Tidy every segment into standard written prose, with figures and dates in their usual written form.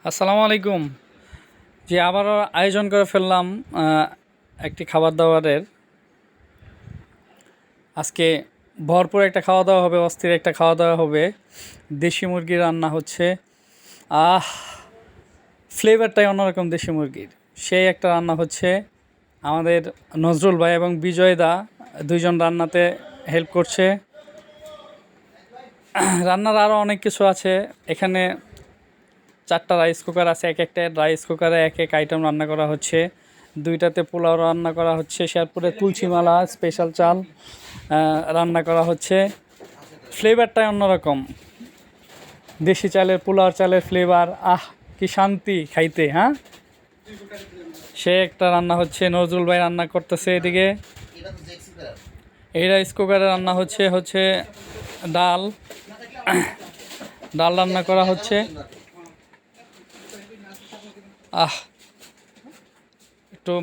আসসালামু আলাইকুম। যে আবারও আয়োজন করে ফেললাম একটি খাবার দাবারের। আজকে ভরপুর একটা খাওয়া দাওয়া হবে, অস্থির একটা খাওয়া দাওয়া হবে। দেশি মুরগির রান্না হচ্ছে। আহ ফ্লেভারটাই অন্যরকম দেশি মুরগির। সেই একটা রান্না হচ্ছে। আমাদের নজরুল ভাই এবং বিজয় দা দুইজন রান্নাতে হেল্প করছে। রান্নার আরও অনেক কিছু আছে এখানে। 4টা রাইস কুকার আছে, এক একটা রাইস কুকারে এক এক আইটেম রান্না করা হচ্ছে। 2টাতে পোলাও রান্না করা হচ্ছে, শেরপুরে তুলসীমালা স্পেশাল চাল রান্না করা হচ্ছে। ফ্লেভারটাই অন্যরকম, দেশি চালের পোলাও চালের ফ্লেভার। কি শান্তি খাইতে। হ্যাঁ, সে একটা রান্না হচ্ছে। নজরুল ভাই রান্না করতেছে এদিকে। এই রাইস কুকারে রান্না হচ্ছে হচ্ছে ডাল ডাল রান্না করা হচ্ছে। একটু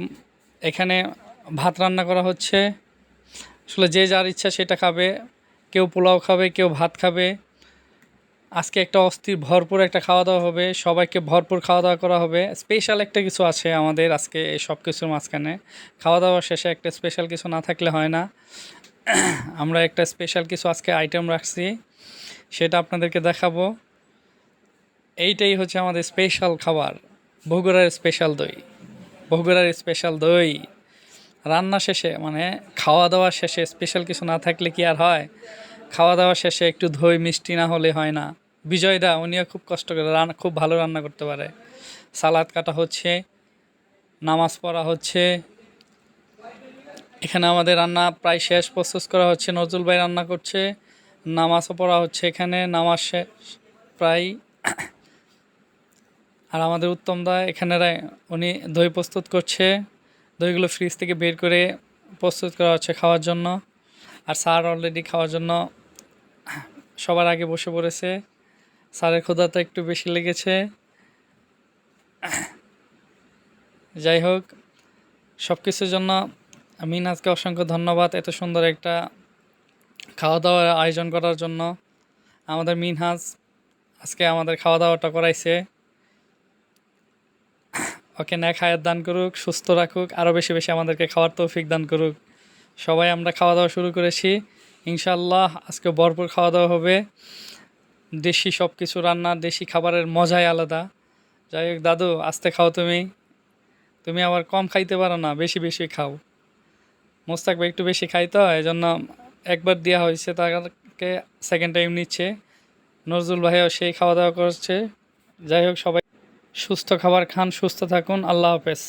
এখানে ভাত রান্না করা হচ্ছে। আসলে যে যার ইচ্ছা সেটা খাবে, কেউ পোলাও খাবে, কেউ ভাত খাবে। আজকে একটা অস্থির ভরপুর একটা খাওয়া দাওয়া হবে, সবাইকে ভরপুর খাওয়া দাওয়া করা হবে। স্পেশাল একটা কিছু আছে আমাদের আজকে এই সব কিছুর মাঝখানে। খাওয়া দাওয়ার শেষে একটা স্পেশাল কিছু না থাকলে হয় না। আমরা একটা স্পেশাল কিছু আজকে আইটেম রাখছি, সেটা আপনাদেরকে দেখাবো। এইটাই হচ্ছে আমাদের স্পেশাল খাবার, বগুড়ার স্পেশাল দই। বগুড়ার স্পেশাল দই রান্না শেষে, মানে খাওয়া দাওয়ার শেষে স্পেশাল কিছু না থাকলে কি আর হয়? খাওয়া দাওয়ার শেষে একটু দই মিষ্টি না হলে হয় না। বিজয়দা উনিও খুব কষ্ট করে খুব ভালো রান্না করতে পারে। সালাদ কাটা হচ্ছে, নামাজ পড়া হচ্ছে। এখানে আমাদের রান্না প্রায় শেষ, প্রস্তুত করা হচ্ছে। নজরুল ভাই রান্না করছে, নামাজও পড়া হচ্ছে এখানে, নামাজ শেষ প্রায়। আর আমাদের উত্তম দা এখানে উনি দই প্রস্তুত করছে। দইগুলো ফ্রিজ থেকে বের করে প্রস্তুত করা হচ্ছে খাওয়ার জন্য। আর স্যার অলরেডি খাওয়ার জন্য সবার আগে বসে পড়েছে। স্যারের ক্ষুধাটা একটু বেশি লেগেছে। যাই হোক, সব কিছুর জন্য মিনহাজকে অসংখ্য ধন্যবাদ, এত সুন্দর একটা খাওয়া দাওয়ার আয়োজন করার জন্য। আমাদের মিনহাজ আজকে আমাদের খাওয়া দাওয়াটা করাইছে। ওকে নেক হায়াত দান করুক, সুস্থ রাখুক, আরও বেশি বেশি আমাদেরকে খাওয়ার তৌফিক দান করুক। সবাই আমরা খাওয়া দাওয়া শুরু করেছি ইনশাআল্লাহ। আজকে ভরপুর খাওয়া দাওয়া হবে। দেশি সব কিছু রান্না, দেশি খাবারের মজাই আলাদা। যাই হোক দাদু, আস্তে খাও। তুমি তুমি আবার কম খাইতে পারো না, বেশি বেশি খাও। মোস্তাক ভাই একটু বেশি খাই, তো এই জন্য একবার দেওয়া হয়েছে, তাকে সেকেন্ড টাইম নিচ্ছে। নজরুল ভাইও সেই খাওয়া দাওয়া করছে। যাই হোক, সবাই সুস্থ খাবার খান, সুস্থ থাকুন। আল্লাহ হাফেজ।